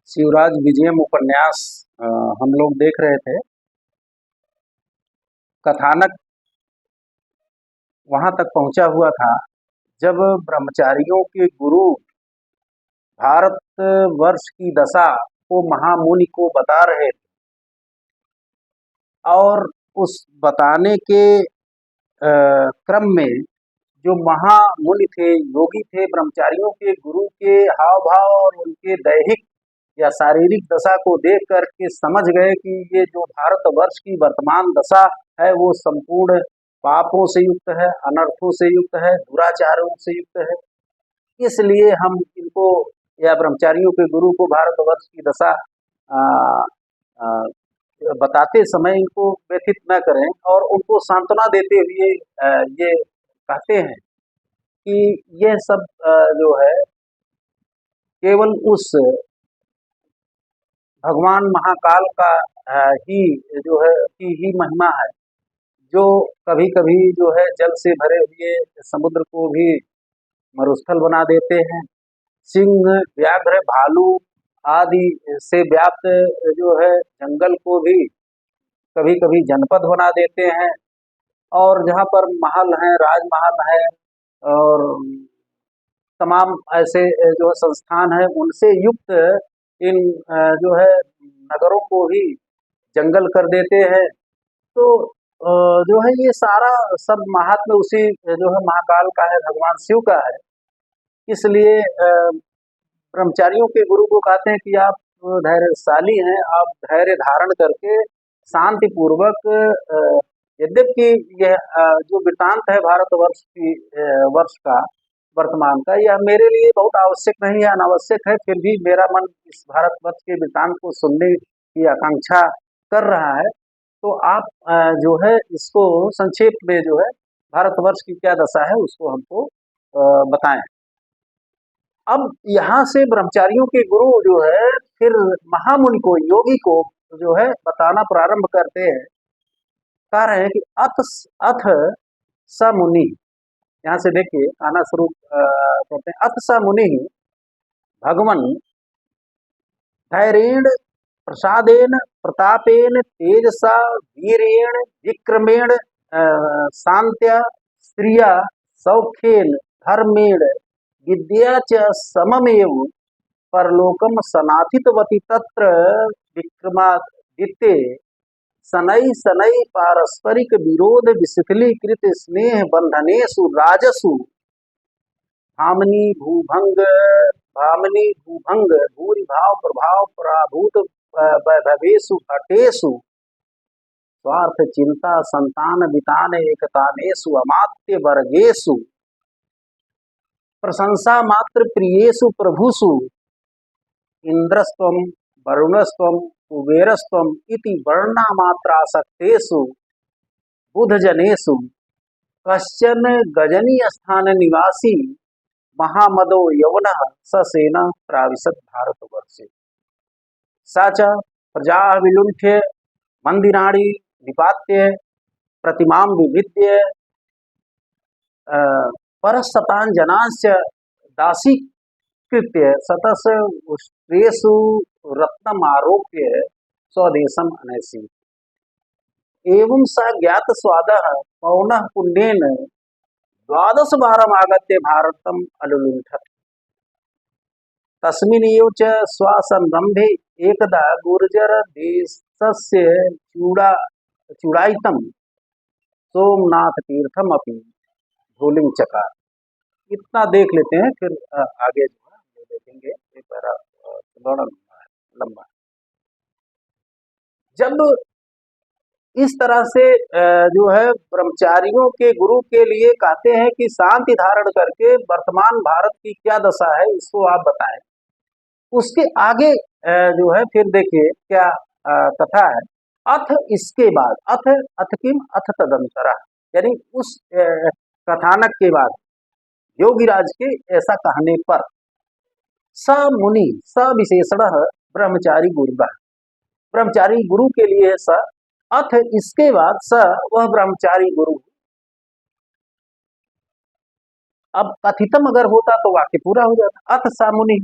शिवराज विजयम उपन्यास हम लोग देख रहे थे। कथानक वहां तक पहुंचा हुआ था जब ब्रह्मचारियों के गुरु भारत वर्ष की दशा को महामुनि को बता रहे थे और उस बताने के क्रम में जो महामुनि थे, योगी थे, ब्रह्मचारियों के गुरु के हाव भाव और उनके दैहिक या शारीरिक दशा को देख करके समझ गए कि ये जो भारतवर्ष की वर्तमान दशा है वो संपूर्ण पापों से युक्त है, अनर्थों से युक्त है, दुराचारों से युक्त है। इसलिए हम इनको या ब्रह्मचारियों के गुरु को भारतवर्ष की दशा आ, आ, बताते समय इनको व्यथित न करें और उनको सांत्वना देते हुए ये कहते हैं कि यह सब जो है केवल उस भगवान महाकाल का ही जो है की महिमा है, जो कभी कभी जो है जल से भरे हुए समुद्र को भी मरुस्थल बना देते हैं। सिंह, व्याघ्र, भालू आदि से व्याप्त जो है जंगल को भी कभी कभी जनपद बना देते हैं। और जहाँ पर महल हैं, राजमहल है और तमाम ऐसे जो संस्थान है उनसे युक्त इन जो है नगरों को ही जंगल कर देते हैं। तो जो है ये सारा सब महात्म्य उसी जो है महाकाल का है, भगवान शिव का है। इसलिए ब्रह्मचारियों के गुरु को कहते हैं कि आप धैर्यशाली हैं, आप धैर्य धारण करके शांति पूर्वक यद्यपि यह जो वृतांत है भारतवर्ष की वर्ष का वर्तमान का, यह मेरे लिए बहुत आवश्यक नहीं है, अनावश्यक है, फिर भी मेरा मन इस भारतवर्ष के वृतांत को सुनने की आकांक्षा कर रहा है। तो आप जो है इसको संक्षेप में जो है भारतवर्ष की क्या दशा है उसको हमको बताएं। अब यहाँ से ब्रह्मचारियों के गुरु जो है फिर महामुनि को, योगी को जो है बताना प्रारंभ करते हैं। कह रहे हैं कि अथ स मुनि, यहाँ से देखिए आना शुरू करते हैं। अथ स मुनि भगवन धैर्येण प्रसादेन प्रतापेन तेजसा वीरेण विक्रमेण शांत्या स्त्रिया सौख्येन धर्मेण विद्या च सममेव परलोकम सनाथितवती तत्र विक्रमादित्ये शनै शनै पारस्परिक विरोध विशिथिलीकृत स्नेह बंधनेषु राजसु भामनी भूभंग भूरि भाव प्रभाव पराभूत वैभवेषु घटेषु स्वार्थ चिंता संतान वितान एकतानेषु अमात्य वर्गेषु प्रशंसा मात्र प्रियेषु प्रभुषु इंद्रस्त्वं वरुणस्त्वं कुबेरस्त्वं इति वर्णामात्रासक्तेषु बुधजनेषु कश्चन गजनी स्थान निवासी महामदो यवनः ससेन प्राविशत भारतवर्षे सा च प्रजा विलुण्ठ्य मंदिराणि निपात्य प्रतिमां विभिद्य परस्तान् जनांश्च दासीकृत्य सतस उष्ट्रेषु रत्नमारोप्य स्वदेशम् अनैषि एवं स ज्ञात स्वादः पौनः पुण्येन 12 वारम् आगत्य भारतम् अलुलुण्ठत्। तस्मिन्नेव च स्वसंरम्भे एकदा गुर्जर देशस्य चूडायितं सोमनाथ तीर्थम अपि धूलिं चकार। इतना देख लेते हैं, फिर आगे जो है देखेंगे। एक बार थोड़ा लंबा जब इस तरह से जो है ब्रह्मचारियों के गुरु के लिए कहते हैं कि शांति धारण करके वर्तमान भारत की क्या दशा है इसको आप बताएं। उसके आगे जो है फिर देखिए क्या कथा है। अथ इसके बाद, अथ किम अथ तदंतरा, यानी उस कथानक के बाद योगीराज के ऐसा कहने पर स मुनि स विशेषण ब्रह्मचारी गुरु, ब्रह्मचारी गुरु के लिए स, अथ इसके बाद स वह ब्रह्मचारी गुरु। अब कथितम अगर होता तो वाक्य पूरा हो जाता। अथ स मुनि,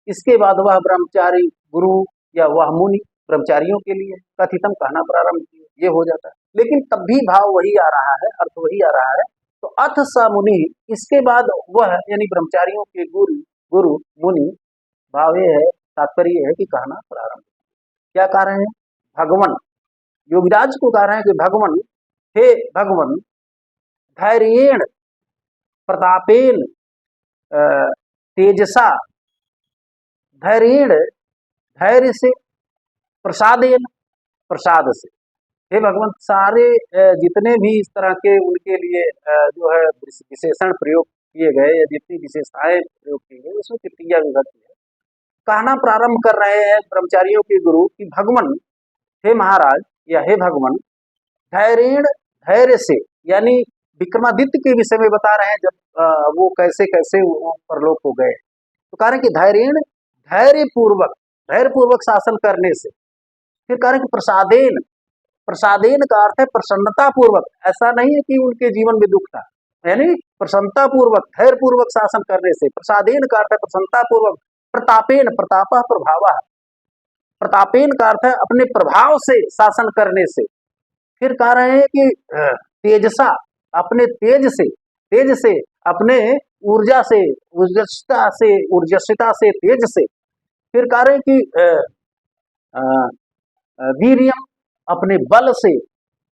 इसके बाद वह ब्रह्मचारी गुरु या वह मुनि ब्रह्मचारियों के लिए कथितम कहना प्रारंभ किए, ये हो जाता है। लेकिन तब भी भाव वही आ रहा है, अर्थ वही आ रहा है। तो अथ स मुनि, इसके बाद वह यानी ब्रह्मचारियों के गुरु गुरु मुनि, भाव ये है, तात्पर्य ये है कि कहना प्रारंभ। क्या कह रहे हैं? भगवान योगिराज को कह रहे हैं कि भगवान, हे भगवान, धैर्येण प्रतापेन तेजसा, धैर्येण धैर्य से, प्रसादेन प्रसाद से। हे भगवंत, सारे जितने भी इस तरह के उनके लिए जो है विशेषण प्रयोग किए गए या जितनी विशेषताएं प्रयोग की गई उसमें तृतीया विभक्ति है। कहना प्रारंभ कर रहे हैं ब्रह्मचारियों के गुरु कि भगवान, हे महाराज या हे भगवान, धैर्येण धैर्य से, यानी विक्रमादित्य के विषय में बता रहे हैं जब वो कैसे कैसे वो परलोक हो गए। तो कह रहे हैं कि धैर्येण धैर्य पूर्वक शासन करने से। फिर कह रहे हैं कि प्रसादेन, प्रसादेन का अर्थ है प्रसन्नता पूर्वक। ऐसा नहीं है कि उनके जीवन में दुख था, यानी प्रसन्नता पूर्वक, धैर्य पूर्वक शासन करने से। प्रसादेन का अर्थ है प्रसन्नता पूर्वक। प्रतापेन, प्रताप प्रभाव, प्रतापेन का अर्थ है अपने प्रभाव से शासन करने से। फिर कह रहे हैं कि तेजसा, अपने तेज से, अपने ऊर्जा से, ऊर्जस्विता से, तेज से। फिर कह रहे हैं कि वीर्यम, अपने बल से।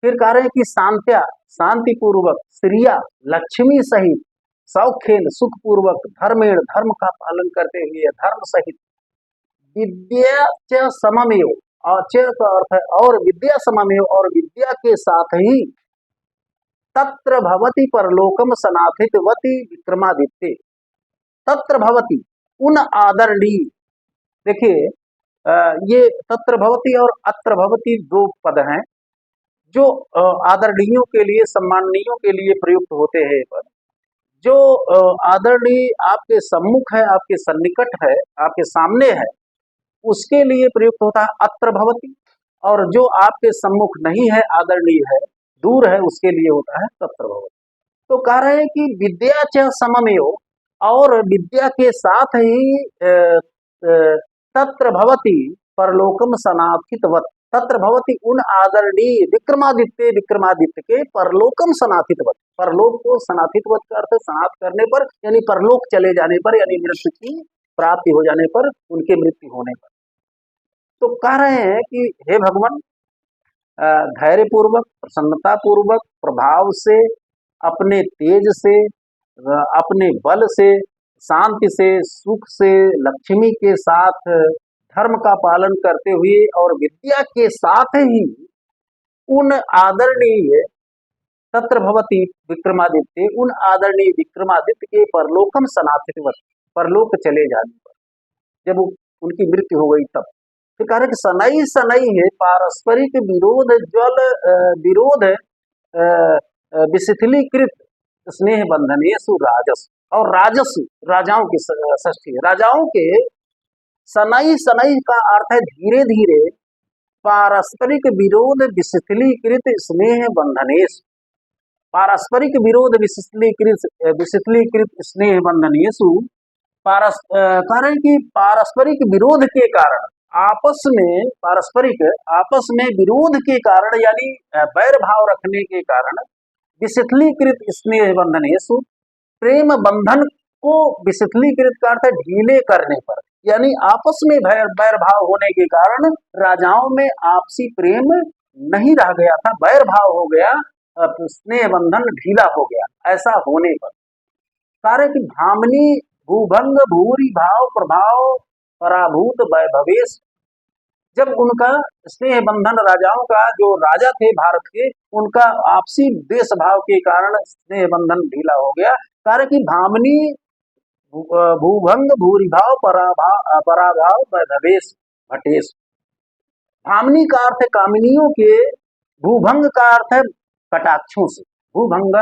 फिर कह रहे हैं कि शांत्या, शांति पूर्वक। श्रिया, लक्ष्मी सहित। सौखेन, सुख पूर्वक। धर्मेण, धर्म का पालन करते हुए, धर्म सहित। विद्या च सममेव, और च का अर्थ है और, विद्या सममेव, और विद्या के साथ ही। तत्र भवति परलोकम सनाथितवती विक्रमादित्य। तत्र भवति, उन आदरणीय। देखिए ये तत्र भवति और अत्र भवति दो पद हैं जो आदरणीयों के लिए, सम्माननीयों के लिए प्रयुक्त होते हैं। पद जो आदरणीय आपके सम्मुख है, आपके सन्निकट है, आपके सामने है, उसके लिए प्रयुक्त होता है अत्र भवति। और जो आपके सम्मुख नहीं है, आदरणीय है, दूर है, उसके लिए होता है तत्र भवति। तो कह रहे हैं कि विद्या च सममेव, और विद्या के साथ ही तत्र भवति परलोकम सनाथितवत। तत्र भवति, उन आदरणीय विक्रमादित्य, विक्रमादित्य के परलोकम सनाथितवत। परलोक को सनाथितवत का अर्थ सनाथ करने पर, यानी परलोक चले जाने पर, यानी मृत्यु की प्राप्ति हो जाने पर, उनके मृत्यु होने पर। तो कह रहे हैं कि हे भगवान, धैर्य पूर्वक, प्रसन्नता पूर्वक, प्रभाव से, अपने तेज से, अपने बल से, शांति से, सुख से, लक्ष्मी के साथ, धर्म का पालन करते हुए, और विद्या के साथ ही उन आदरणीय तत्र भवति विक्रमादित्य, उन आदरणीय विक्रमादित्य के परलोकम सनाथितवत, परलोक चले जाने पर, जब उनकी मृत्यु हो गई तब। फिर कह रहे कि सनई सनई है पारस्परिक विरोध ज्वल विरोध विशिथिलीकृत स्नेह बंधनेषु राजस। और राजस राजाओं की षष्ठी है। राजाओं के सनई, सनई का अर्थ है धीरे धीरे, पारस्परिक विरोध विशिथिलीकृत स्नेह बंधनेषु, पारस्परिक विरोध विशिथिलीकृत स्नेह बंधनेषु। कारण कि पारस्परिक विरोध के कारण, आपस में पारस्परिक, आपस में विरोध के कारण, यानी वैर भाव रखने के कारण, विशिथिलीकृत स्नेह बंधनेषु, प्रेम बंधन को विशिथिलीकृत का अर्थ है ढीले करने पर, यानी आपस में वैर भाव होने के कारण राजाओं में आपसी प्रेम नहीं रह गया था, वैर भाव हो गया, स्नेह बंधन ढीला हो गया। ऐसा होने पर कार्य की भामनी भूभंग भूरी भाव प्रभाव पराभूत वैभवेश, जब उनका स्नेह बंधन, राजाओं का, जो राजा थे भारत के, उनका आपसी द्वेष भाव के कारण स्नेह बंधन ढीला हो गया। कार्य की भामनी भूभंग भूरी भाव पराभाव वैभवेश भटेश। भामनी का अर्थ है कामिनियों के, भूभंग का अर्थ है कटाक्षों से। भूभंग,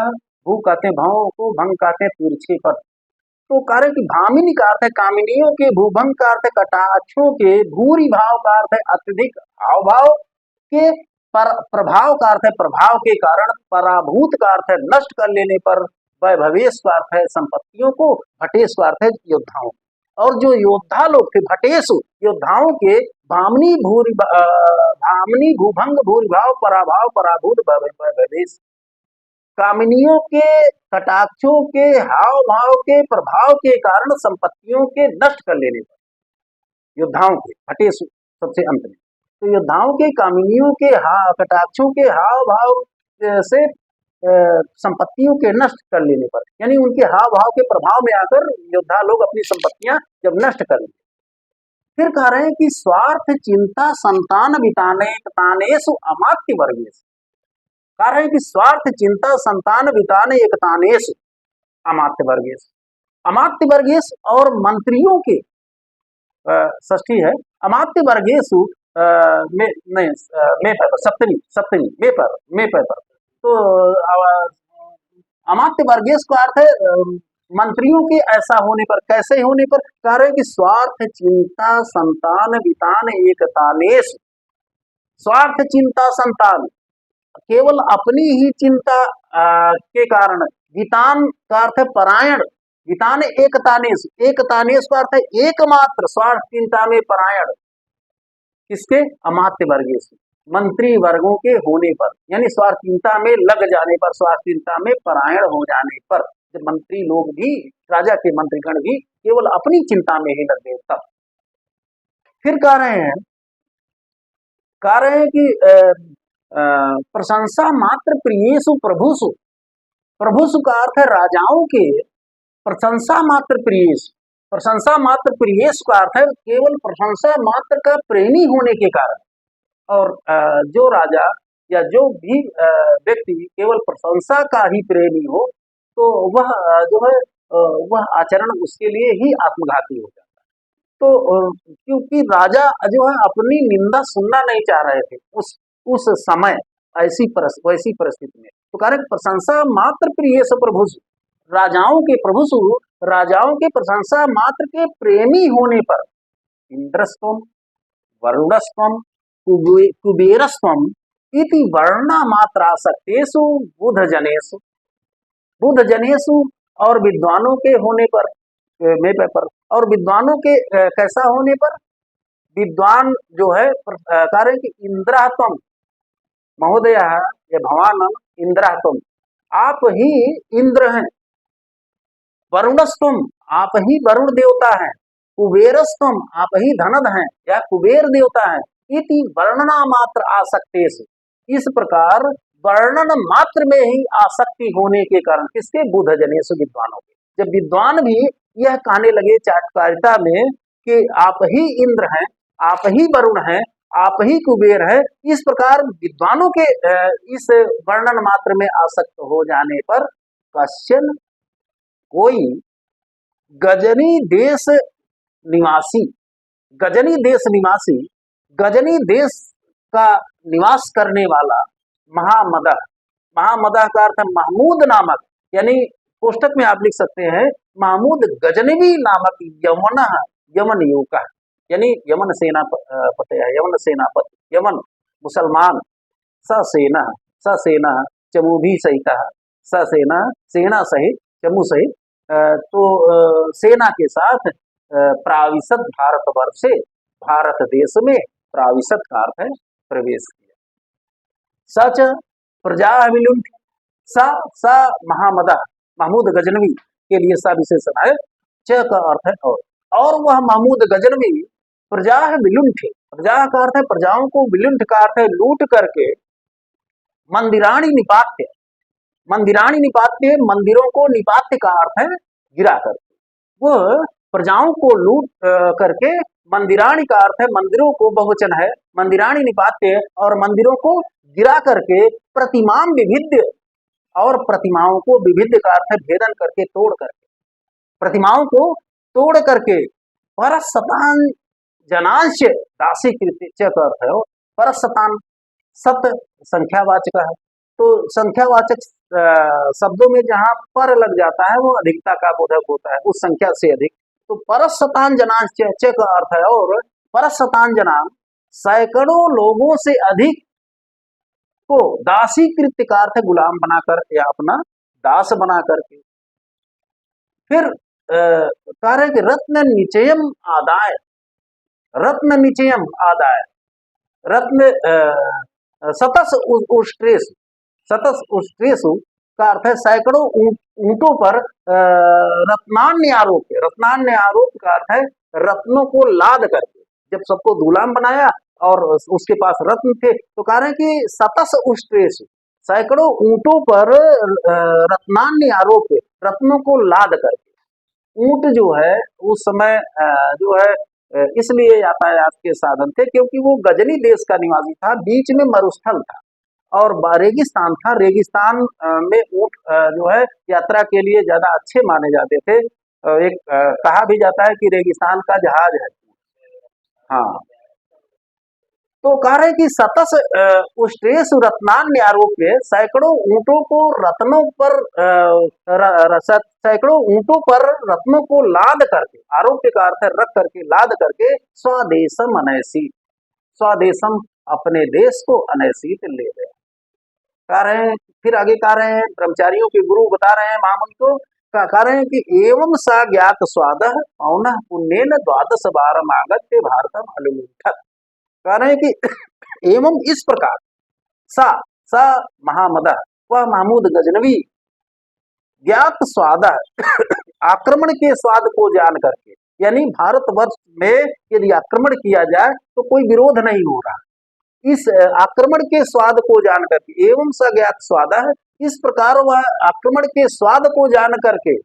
भू कहते हैं भाव को, भंग कहते हैं तिरछे पर। तो कार्य की भामिनी का अर्थ है कामिनियों के, भूभंग का अर्थ है कटाक्षों के, भूरी भाव का अर्थ है अत्यधिक हाव भाव के, प्रभाव का अर्थ है प्रभाव के कारण, पराभूत का अर्थ है नष्ट कर लेने पर, वैभवेश का अर्थ है संपत्तियों को, भटेश का अर्थ है योद्धाओं। और जो योद्धा लोग थे, भटेश योद्धाओं के, भामनी भूभंग भूरिभाव पराभाव पराभूत भवेश। कामिनियों के कटाक्षों के हाव भाव के प्रभाव के कारण संपत्तियों के नष्ट कर लेने पर, योद्धाओं के हटे सबसे अंत में, तो योद्धाओं के कामिनियों के कटाक्षों के हाव भाव से संपत्तियों के नष्ट कर लेने पर, यानी उनके हाव भाव के प्रभाव में आकर योद्धा लोग अपनी संपत्तियां जब नष्ट कर लेते। फिर कह रहे हैं कि स्वार्थ चिंता संतान बिताने तानेसु अमात्य वर्गेश। कह रहे हैं कि स्वार्थ चिंता संतान बिताने एकतानेसु अमात्य वर्गेश। अमात्य वर्गेश और मंत्रियों के षष्ठी है, अमात्य वर्गेशु में नहीं में पर सप्तमी में पर तो अमात्य वर्गेश का अर्थ है मंत्रियों के ऐसा होने पर, कैसे होने पर, कह रहे कि स्वार्थ चिंता संतान वितान एकतानेश। स्वार्थ चिंता संतान, केवल अपनी ही चिंता के कारण, वितान का अर्थ है परायण, वितान एकतानेश, एकतानेश का अर्थ है एकमात्र, स्वार्थ चिंता में परायण किसके, अमात्य वर्गेश, मंत्री वर्गों के होने पर, यानी स्वार्थ चिंता में लग जाने पर, स्वार्थ चिंता में परायण हो जाने पर, जब मंत्री लोग भी, राजा के मंत्रीगण भी केवल अपनी चिंता में ही लग गए तब। फिर कह रहे हैं कि प्रशंसा मात्र प्रियेषु प्रभुषु, प्रभुषु का अर्थ है राजाओं के, प्रशंसा मात्र प्रियेषु, प्रशंसा मात्र प्रियेषु का अर्थ है केवल प्रशंसा मात्र का प्रेमी होने के कारण, और जो राजा या जो भी व्यक्ति केवल प्रशंसा का ही प्रेमी हो तो वह जो है वह आचरण उसके लिए ही आत्मघाती हो जाता है। तो क्योंकि राजा जो है अपनी निंदा सुनना नहीं चाह रहे थे उस समय, वैसी परिस्थिति में, तो कह रहे प्रशंसा मात्र प्रिय प्रभुषु, राजाओं के प्रभुषु, राजाओं के प्रशंसा मात्र के प्रेमी होने पर, इंद्रस्त्वम वरुणस्त्वम कुबेरस्त्वम इति वर्णा मात्रासक्तेषु बुध जनेषु, बुध जनेषु और विद्वानों के होने पर, और विद्वानों के कैसा होने पर, विद्वान जो है कार्य कि इंद्रात्म महोदय ये भवान इंद्रात्म, आप ही इंद्र हैं, वरुणस्तुम आप ही वरुण देवता हैं, कुबेरस्तुम आप ही धनद हैं या कुबेर देवता हैं, इति वर्णना मात्र आसक्तेषु, इस प्रकार वर्णन मात्र में ही आसक्ति होने के कारण, किसके, बुध जनेषु विद्वानों के, जब विद्वान भी यह कहने लगे चाटकारिता में कि आप ही इंद्र हैं, आप ही वरुण हैं, आप ही कुबेर है, इस प्रकार विद्वानों के इस वर्णन मात्र में आसक्त हो जाने पर कश्चन कोई गजनी देश निवासी, गजनी देश निवासी, गजनी देश का निवास करने वाला महामदह, महामदह का अर्थ महमूद नामक, यानी पुस्तक में आप लिख सकते हैं महमूद गजनवी नामक यमन, यमन युवक, यानी यमन सेनापति है, यमन सेनापति, यमन मुसलमान, ससेना चमूभी सहित, ससेना सेना सहित चमू सहित, तो सेना के साथ प्राविशद भारतवर्ष से, भारत देश में प्राविशद का अर्थ है प्रवेश किया। सच प्रजा विलुंठ, सा महामदा महमूद गजनवी के लिए सा विशेषण है, च का अर्थ है और वह महमूद गजनवी प्रजा विलुंठ, प्रजा का अर्थ है प्रजाओं को, विलुंठ का अर्थ है लूट करके, मंदिराणी निपात्य, मंदिराणी निपात्य मंदिरों को, निपात्य का अर्थ है गिरा करके, वह प्रजाओं को लूट करके, मंदिराणी का अर्थ है मंदिरों को, बहुवचन है, मंदिराणी निपात्य और मंदिरों को गिरा करके, प्रतिमाम विभिद्य और प्रतिमाओं को, विभिद्य का अर्थ है भेदन करके, तोड़ करके, प्रतिमाओं को तोड़ करके, परसतान जनांश दासी कृत्य का अर्थ है, परसतान सत संख्यावाचक है, तो संख्यावाचक शब्दों में जहां पर लग जाता है वो अधिकता का बोधक होता है, उस संख्या से अधिक, तो परसतान जनांश च का अर्थ है, और परसतान जनान सैकड़ों लोगों से अधिक को दासी कृत्य का अर्थ है गुलाम बनाकर या अपना दास बना करके। फिर कार्य के रत्न निचयम आदाय, रत्न निचयम आदाय, रत्न सतस उष्ट्रेसु, सतस उष्ट्रेसु का अर्थ है सैकड़ों ऊंटों पर रत्नान्य आरोप, रत्नान्य आरोप का अर्थ है रत्नों को लाद करके, जब सबको गुलाम बनाया और उसके पास रत्न थे तो कह रहे हैं कि सतस उष्ट्रेसु, सैकड़ों ऊंटों पर रत्नान्य आरोप, रत्नों को लाद करके। ऊंट जो है उस समय जो है इसलिए यातायात के साधन थे क्योंकि वो गजनी देश का निवासी था, बीच में मरुस्थल था और रेगिस्तान था। रेगिस्तान में ऊंट जो है यात्रा के लिए ज्यादा अच्छे माने जाते थे। एक कहा भी जाता है कि रेगिस्तान का जहाज है। हाँ, तो कह रहे कि सतस उष्ट्रेस रत्नान्य आरोप्य, सैकड़ों ऊंटों को रत्नों पर सैकड़ों ऊंटों पर रत्नों को लाद करके, आरोप्य का अर्थ है रख करके, लाद करके, स्वदेशम अनैसी, स्वदेशम अपने देश को अनैसित ले गए। कह रहे हैं, फिर आगे कह रहे हैं, ब्रह्मचारियों के गुरु बता रहे हैं महामुनि को, कह रहे हैं कि एवं सा ज्ञात स्वाद पौन पुण्येन द्वादश बारम आगत्य भारतम अलुलुठत। कह रहे हैं कि एवं इस प्रकार सा सा महामद, वह महमूद गजनवी, ज्ञात स्वाद आक्रमण के स्वाद को जान करके, यानी भारतवर्ष में यदि आक्रमण किया जाए तो कोई विरोध नहीं हो रहा, इस आक्रमण के स्वाद को जान करके, एवं स ज्ञात स्वाद, इस प्रकार वह आक्रमण के स्वाद को जान करके,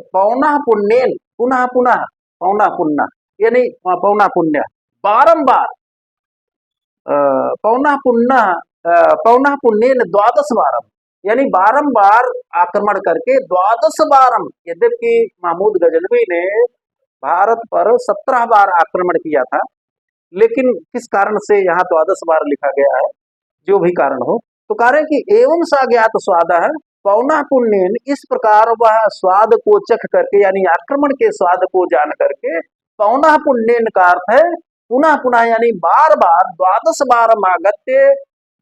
पौना पुण्येन, पुनः पुनः, पौना पुण्य यानी पौना पुण्य, बारंबार, पौना पुण्य, पौना पुण्येन द्वादश बारम, यानी बारंबार आक्रमण करके, द्वादश बारम, यद्यपि महमूद गजनवी ने भारत पर 17 बार आक्रमण किया था, लेकिन किस कारण से यहाँ द्वादश बार लिखा गया है, जो भी कारण हो, तो कह रहे कि एवं सा ज्ञात स्वाद है पौना पुण्येन, इस प्रकार वह स्वाद को चख करके, यानी आक्रमण के स्वाद को जान करके, पौना पुण्येन का अर्थ है पुनः पुनः, यानी बार बार, द्वादश बार आगत्य,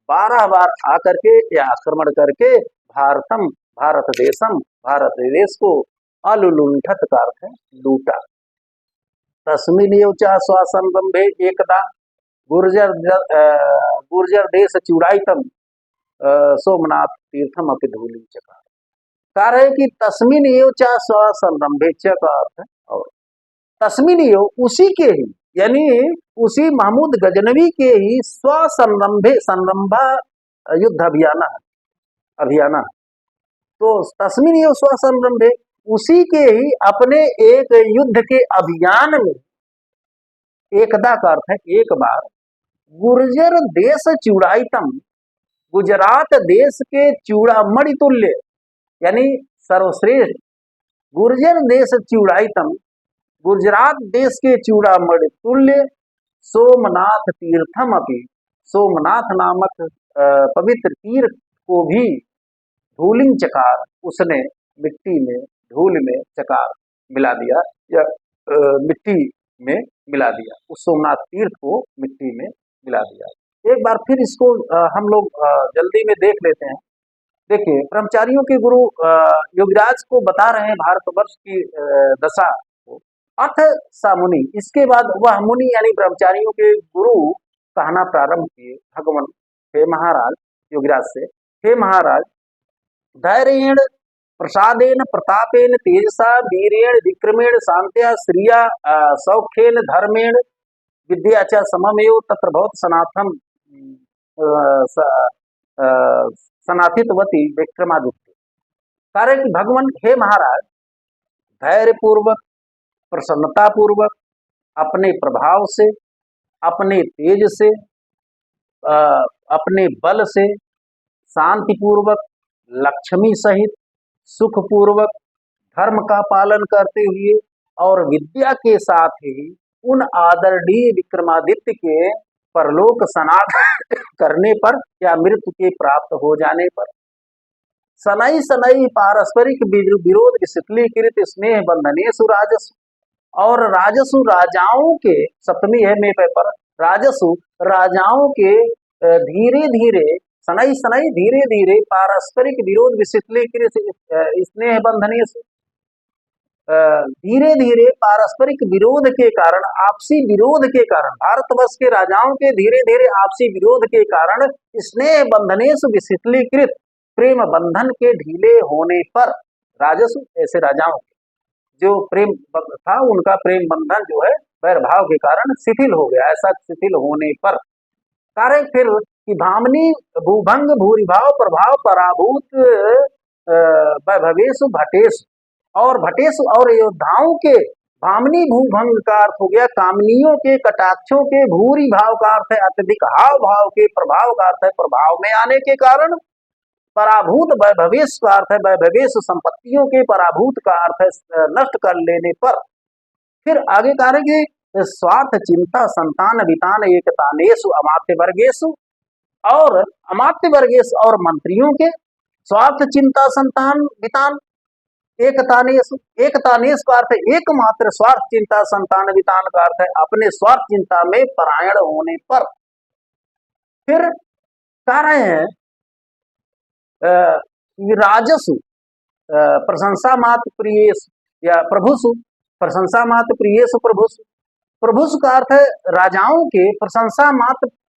12 बार आकर के या आक्रमण करके, भारतम, भारत देशम, भारत देश को, अलुलुंठत का अर्थ है लूटा। तस्मिन चा स्वासंरंभे एकदा गुर्जर गुर्जर देश चूड़ाइतम सोमनाथ तीर्थम अपि धूलि चकार। कह रहे कि तस्मिन चा स्वासंरंभे च का अर्थ है, और तस्मिन उसी के ही, यानी उसी महमूद गजनवी के ही स्वसंरंभे, संरंभा युद्ध अभियान, अभियान, तो तस्मिन स्वसंरंभे, उसी के ही अपने एक युद्ध के अभियान में, एकदा का अर्थ है एक बार, गुर्जर देश चूड़ाइतम, गुजरात देश के चूड़ामणि तुल्य, यानी सर्वश्रेष्ठ, गुर्जर देश चूड़ाइतम, गुजरात देश के चूड़ामणि तुल्य, सोमनाथ तीर्थम अपि, सोमनाथ नामक पवित्र तीर्थ को भी, धूलिंग चकार, उसने मिट्टी में, धूल में, चकार मिला दिया, या मिट्टी में मिला दिया, उस सोमनाथ तीर्थ को मिट्टी में मिला दिया। एक बार फिर इसको हम लोग जल्दी में देख लेते हैं। देखिए, ब्रह्मचारियों के गुरु योगराज को बता रहे हैं भारतवर्ष की दशा को, अथ सा मुनि, इसके बाद वह मुनि यानी ब्रह्मचारियों के गुरु कहना प्रारंभ किए, भगवान, हे महाराज, योगराज से, हे महाराज, धैर्येण प्रसादेन प्रतापेन तेजसा वीरेण विक्रमेण शांत्या श्रिया सौख्येन धर्मेण विद्या च सममेव तत्र भवत सनातन सनाथितवती विक्रमादित्य। कारण कि भगवान, हे महाराज, धैर्य पूर्वक, प्रसन्नता पूर्वक, अपने प्रभाव से, अपने तेज से, अपने बल से, शांति पूर्वक, लक्ष्मी सहित, सुख पूर्वक, धर्म का पालन करते हुए और विद्या के साथ ही उन आदरणीय विक्रमादित्य के परलोक सनाथ करने पर या मृत्यु के प्राप्त हो जाने पर, सनई सनई पारस्परिक विरोध शीतलीकृत स्नेह बंधनेसु राजसु, और राजसु राजाओं के, सप्तमी है मे पर, राजसु राजाओं के धीरे धीरे, सनई सनई धीरे धीरे, पारस्परिक विरोध विशितलीकृत स्नेह बंधनेसु, धीरे धीरे पारस्परिक विरोध के कारण, आपसी विरोध के कारण, भारतवर्ष के राजाओं के धीरे धीरे आपसी विरोध के कारण स्नेह बंधनेषु विशिथिलीकृत, प्रेम बंधन के ढीले होने पर, राजसु ऐसे राजाओं के जो प्रेम था उनका प्रेम बंधन जो है वैर भाव के कारण शिथिल हो गया। ऐसा शिथिल होने पर कार्य फिर कि भामनी भूभंग भूरिभाव प्रभाव पराभूत वैभवेषु भटेषु, और भटेषु और योद्धाओं के, भामनी भूभंग का अर्थ हो गया कामनियों के कटाक्षों के, भूरी भाव का अर्थ है अत्यधिक हाव भाव के, प्रभाव का अर्थ है प्रभाव में आने के कारण, पराभूत वैभवेश का अर्थ है वैभवेश संपत्तियों के, पराभूत का अर्थ है नष्ट कर लेने पर। फिर आगे करेंगे स्वार्थ चिंता संतान वितान एकतानेषु अमात्य वर्गेषु, और अमात्य वर्गेश और मंत्रियों के स्वार्थ चिंता संतान वितान एकतानेषु, एकतानेष का अर्थ है एकमात्र, स्वार्थ चिंता संतान वितान का अर्थ है अपने स्वार्थ चिंता में परायण होने पर। फिर कह रहे हैं राजसु प्रशंसा मात्र प्रियेषु या प्रभुसु, प्रशंसा मात्र प्रियेषु प्रभुसु, प्रभुसु का अर्थ है राजाओं के प्रशंसा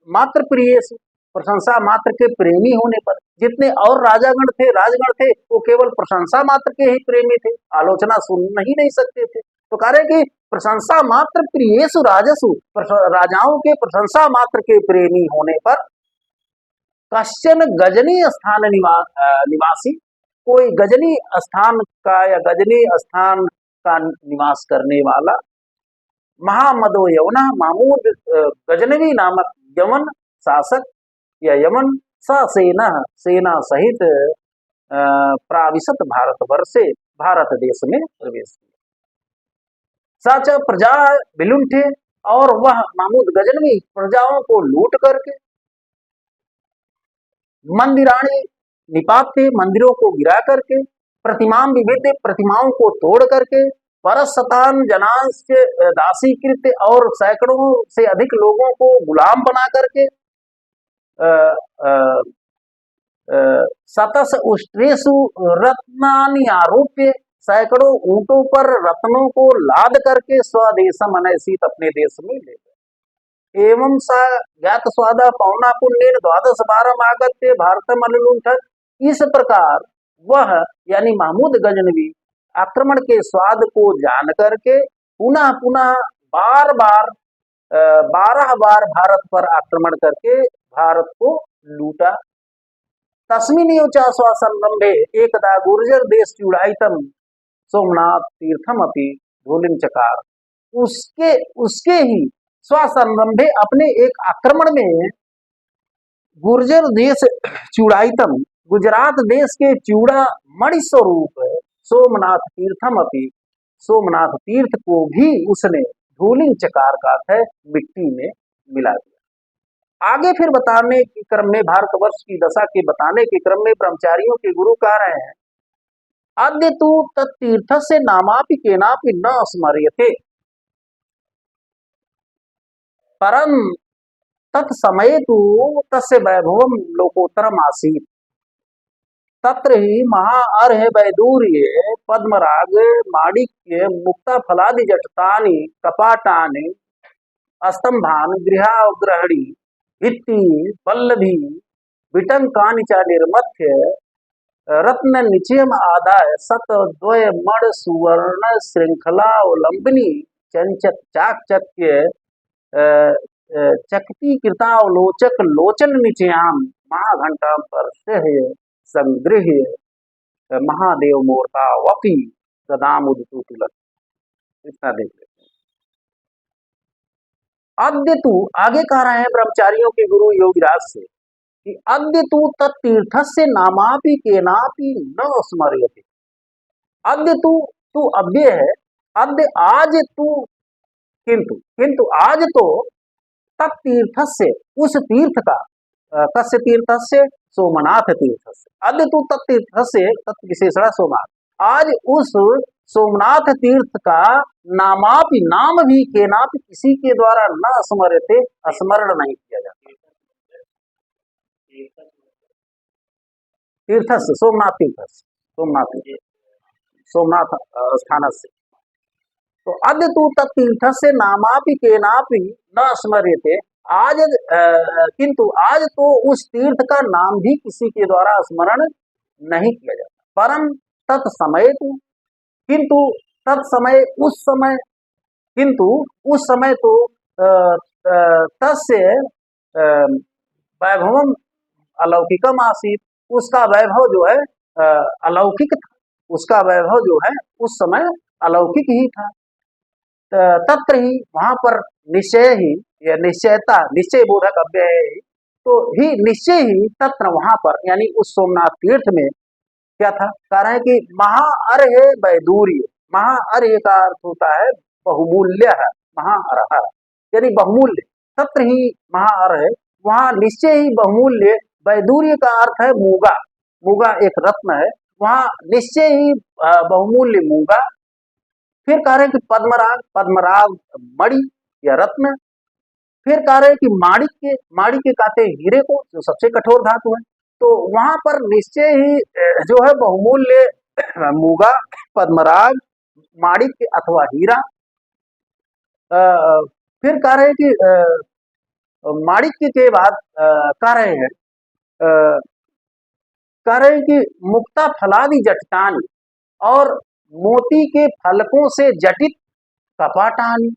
मात्र प्रियेषु, प्रशंसा मात्र के प्रेमी होने पर। जितने और राजागण थे, राजगण थे, वो केवल प्रशंसा मात्र के ही प्रेमी थे, आलोचना सुन ही नहीं सकते थे। तो कह रहे कि प्रशंसा मात्र प्रियेषु राजसु, राजाओं के प्रशंसा मात्र के प्रेमी होने पर, कश्चन गजनी स्थान निवासी, कोई गजनी स्थान का या गजनी स्थान का निवास करने वाला, महामदो यवना महमूद गजनवी नामक यमन शासक या यमन ससेना, सेना सहित प्राविशत भारतवर्षे, भारत देश में प्रवेश किया। सच प्रजा विलुंठे, और वह महमूद गजनवी प्रजाओं को लूट करके, मंदिराणी निपाते, मंदिरों को गिरा करके, प्रतिमाम विविध, प्रतिमाओं को तोड़ करके, परशतान जनांश दासीकृत, और सैकड़ों से अधिक लोगों को गुलाम बना करके, सतस उष्ट्रेषु रत्नानि आरोप्य, सैकड़ों ऊंटों पर रत्नों को लाद करके स्वदेशम अनैसित, अपने देश में ले गए। एवं सा ज्ञात स्वादा पौना पुण्येन द्वादश बारम आगत्य भारतम अनुलुंठन, इस प्रकार वह यानी महमूद गजनवी आक्रमण के स्वाद को जान करके पुनः पुनः बार बार 12 बार भारत पर आक्रमण करके भारत को लूटा। तस्मिन् चाश्वासंरंभे एकदा गुर्जर देश चूड़ाइतम सोमनाथ तीर्थम अपि धूलिं चकार, उसके ही स्वासंरंभे अपने एक आक्रमण में गुर्जर देश चूड़ाइतम, गुजरात देश के चूड़ा मणि स्वरूप सोमनाथ तीर्थम अपि, सोमनाथ तीर्थ को भी उसने धूलिं चकार का है मिट्टी में मिला दिया। आगे फिर बताने के क्रम में, भारतवर्ष की दशा के बताने के क्रम में ब्रह्मचारियों के गुरु कह रहे हैं, अद्य तु तत्तीर्थ से नामापि केनापि न स्मर्यते, परम तत्समये तु तस्य वैभवम लोकोत्तरम आसीत्, तत्र ही महाअर्ह वैदूर्य पद्मराग माणिक्य मुक्ता फलादि जटतानि कपाटानि स्तंभान गृहाग्रहणी भित्ति पल्लभी विटंकानि च निर्मथ्य रत्न निचयम आदाय सतद्वय मण सुवर्ण श्रृंखलावलंबनी चंचत चाकचक्य चकती कृतावलोचक लोचन निचयाम महाघंटा पर संगृह्य महादेव मूर्ता वपी सदाम उदितु तुलक। इतना देख लेते हैं। अद्य तू, आगे कह रहे हैं ब्रह्मचारियों के गुरु योगीराज से कि अद्य तू तत्तीर्थस्य नामापि केनापि न स्मर्यते, अद्य तू अव्यय है, अद्य आज तू, किंतु आज तो तत्तीर्थस्य, उस तीर्थ का, कस्य तीर्थस्य, सोमनाथ तीर्थस्य, अद्य तू तत्तीर्थस्य, तत् विशेषण सोमनाथ, आज उस सोमनाथ तीर्थ का नामापि, नाम भी केनापि, किसी के द्वारा न स्मर्यते, स्मरण नहीं किया जाता। तीर्थस्य सोमनाथ, तीर्थस्य सोमनाथ, सोमनाथ स्थान से तो अद्य तू तत्तीर्थस्य नामापि केनापि न स्मर्यते, आज किंतु आज तो उस तीर्थ का नाम भी किसी के द्वारा स्मरण नहीं किया जाता। परम तत्समय तो, किंतु तत्समय उस समय, किंतु उस समय तो तस्य वैभवम अलौकिकम आसीत, उसका वैभव जो है अलौकिक था, उसका वैभव जो है उस समय अलौकिक ही था। तत्र ही, वहां पर निश्चय ही, या निश्चयता, निश्चय बोधक अव्यय है ही, तो ही निश्चय ही तत्र वहां पर, यानी उस सोमनाथ तीर्थ में क्या था? कारण है कि महाअर्घ वैदूर्य, महाअर्घ का अर्थ होता है बहुमूल्य है, महाअर्घ यानी बहुमूल्य, तत्र ही महाअर्घ, वहां निश्चय ही बहुमूल्य, वैदूर्य का अर्थ है मूगा, मूगा एक रत्न है, वहां निश्चय ही बहुमूल्य मूगा। फिर कह रहे हैं कि पद्मराग, पद्मराग मणि या रत्न। फिर कह रहे हैं कि माणिक के कहते हैं हीरे को, जो सबसे कठोर धातु है। तो वहां पर निश्चय ही जो है बहुमूल्य मूगा, पद्मराग, माणिक अथवा हीरा। फिर कह रहे हैं कि माणिक्य के बाद कह रहे हैं कि मुक्ता फलादि जटितानि, और मोती के फलकों से जटित कपाटानि,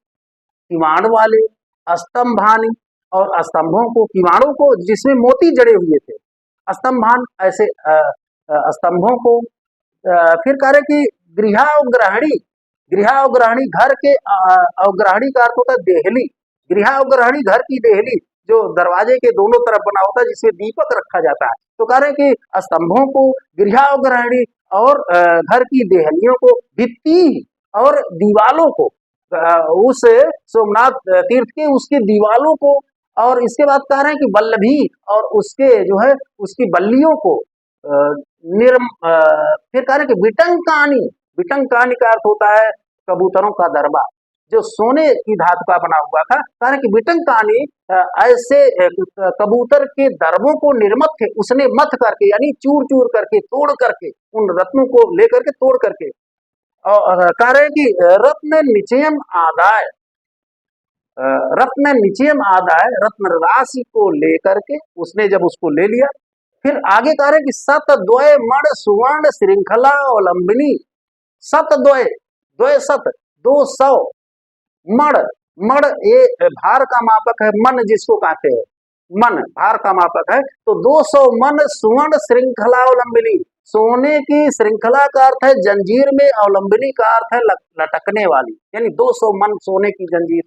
किवाड़ वाले, स्तंभानि, और स्तंभों को, किवाड़ों को जिसमें मोती जड़े हुए थे, स्तंभान ऐसे स्तंभों को। फिर कह रहे कि गृहावग्रहणी, गृहावग्रहणी घर के, अवग्रहणी का अर्थ होता है देहली, गृहावग्रहणी घर की देहली, जो दरवाजे के दोनों तरफ बना होता है, जिसमें दीपक रखा जाता है। तो कह रहे कि स्तंभों को, गृहावग्रहणी, और घर की देहलियों को, भित्ति और दीवालों को, उस सोमनाथ तीर्थ के उसकी दीवालों को, और इसके बाद कह रहे हैं कि वल्लभी, और उसके जो है उसकी बल्लियों को, फिर कह रहे हैं कि विटंकानी, विटंकानी का अर्थ होता है कबूतरों का दरबा, जो सोने की धातु का बना हुआ था। कह रहे कि विटंकानी, ऐसे कबूतर के दरबों को निर्मत थे, उसने मथ करके, यानी चूर चूर करके, तोड़ करके, उन रत्नों को लेकर के, तोड़ करके। और कह रहे कि रत्न निचयम आदाय, रत्न निचयम आदाय, रत्न राशि को लेकर के उसने जब उसको ले लिया, फिर आगे कह रहे कि सत द्वय मण सुवर्ण श्रृंखला अवलंबिनी, सत द्वय, द्वय सत 200 मण, मण ये भार का मापक है, मन जिसको कहते हैं, मन भार का मापक है। तो 200 मन सुवर्ण श्रृंखला अवलंबिनी, सोने की श्रृंखला का अर्थ है जंजीर में, अवलंबिनी का अर्थ है लटकने वाली, यानी 200 मन सोने की जंजीर।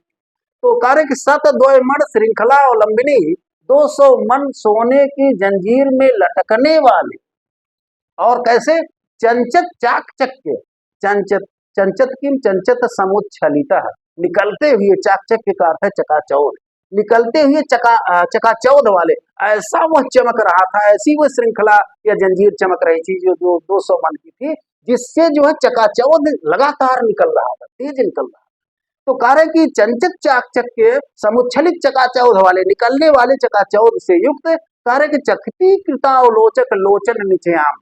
तो कार्य कि सत द्वय मण श्रृंखला अवलंबिनी, 200 मन सोने की जंजीर में लटकने वाले, और कैसे? चंचत चाकचक्य, चंचत, चंचत किम चंचत समुच्छलिता है, निकलते हुए, चाकचक्य का अर्थ है चकाचौंध, निकलते हुए चकाचौंध वाले, ऐसा वह चमक रहा था, ऐसी वह श्रृंखला या जंजीर चमक रही थी जो 200 मन की थी, जिससे जो है चकाचौंध लगातार निकल रहा था, तेज निकल रहा था। तो कह रहे कि चंचत चाकचक्य समुच्छलित चकाचौंध वाले, निकलने वाले चकाचौंध से युक्त। कह रहे कि चखती कृता अवलोचक लोचन निचयाम,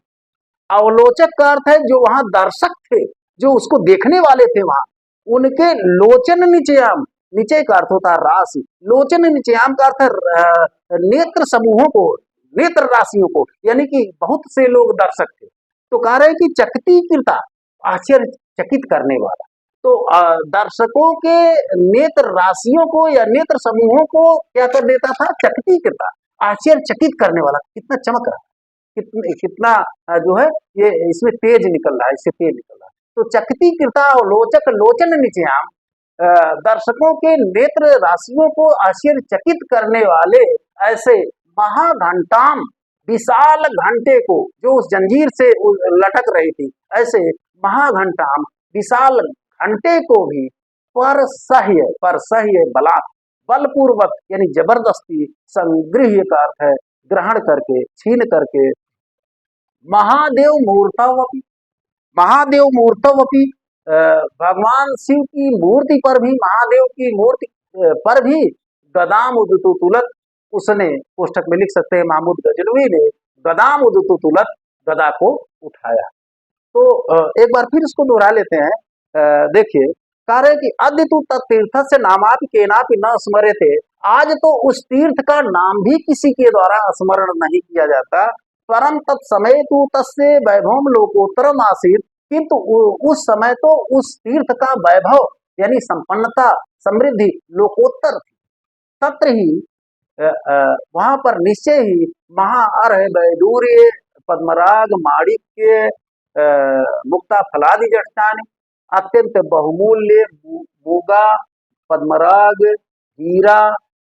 अवलोचक का अर्थ है जो वहां दर्शक थे, जो उसको देखने वाले थे वहां, उनके लोचन निचयाम, निचय का अर्थ होता है राशि, लोचन निचयाम का अर्थ है नेत्र समूहों को, नेत्र राशियों को, यानी कि बहुत से लोग दर्शक थे। तो कह रहे कि चकती कृता, आश्चर्यचकित करने वाला। तो दर्शकों के नेत्र राशियों को या नेत्र समूहों को क्या कर देता था? चकित करता, आश्चर्यचकित करने वाला, कितना चमक रहा है, कितना जो है ये इसमें तेज निकल रहा है, इससे तेज निकल रहा है। तो चकित कृता लोचक लोचन निचयाम, दर्शकों के नेत्र राशियों को आश्चर्यचकित करने वाले ऐसे महाघंटाम, विशाल घंटे को, जो उस जंजीर से लटक रही थी, ऐसे महाघंटाम विशाल घंटे को भी पर सह्य बलपूर्वक, यानी जबरदस्ती, संगृह्य का अर्थ है ग्रहण करके, छीन करके, महादेव मूर्तवपि, महादेव मूर्तवपि, भगवान शिव की मूर्ति पर भी, महादेव की मूर्ति पर भी गदाम उदतु तुलत, उसने, पुस्तक में लिख सकते हैं महमूद गजनवी ने, गदाम उदतु तुलत, गदा को उठाया। तो एक बार फिर इसको दोहरा लेते हैं। देखिए, कह रहे कि अद्य तू तत्तीर्थ से नामापि केनापि न स्मरे थे। आज तो उस तीर्थ का नाम भी किसी के द्वारा स्मरण नहीं किया जाता। परम तत्समय तू तस्य वैभव लोकोत्तरम आसीत, किंतु उस समय तो उस तीर्थ का वैभव यानी संपन्नता समृद्धि लोकोत्तर थी। तत्र ही वहां पर निश्चय ही महाअर्ह वैडूर्य पद्मराग माणिक्य मुक्ता फलादि जटानि अत्यंत बहुमूल्य मूगा पद्मराग हीरा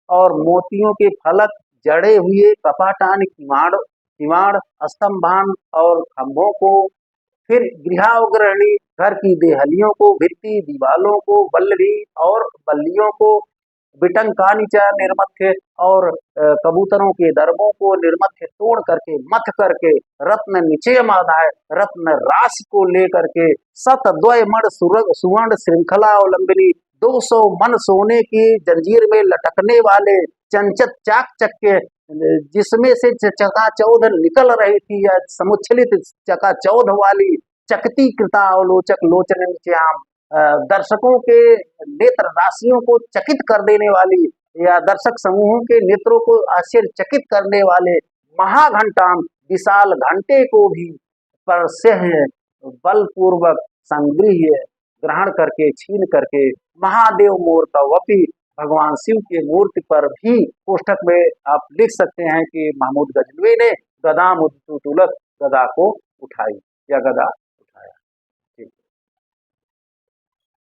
और मोतियों के फलक जड़े हुए कपाटान किवाड़ किवाड़ स्तंभान और खंभों को, फिर गृहावग्रहणी घर की देहलियों को, भित्ति दीवालों को, बल्लरी और बल्लियों को, बिटंकानी च निर्मथ्य और कबूतरों के दरबों को निर्मथ्य तोड़ करके मथ करके रत्न निचय माधाय रत्न राशि को लेकर के सत द्वय मण सुवर्ण श्रृंखला अवलंबिनी 200 मन सोने की जंजीर में लटकने वाले चंचत चाक चक्के जिसमें से चकाचौध निकल रही थी या समुच्छलित चकाचौध वाली चकती कृता अवलोचक लोचन श्याम दर्शकों के नेत्र राशियों को चकित कर देने वाली या दर्शक समूहों के नेत्रों को आश्चर्यचकित करने वाले महाघंटाम विशाल घंटे को भी परसह बलपूर्वक संगृह्य ग्रहण करके छीन करके महादेव मूर्तवपि भगवान शिव के मूर्ति पर भी कोष्ठक में आप लिख सकते हैं कि महमूद गजनवी ने गदा मुद्दुतुलक गदा को उठाई या गदा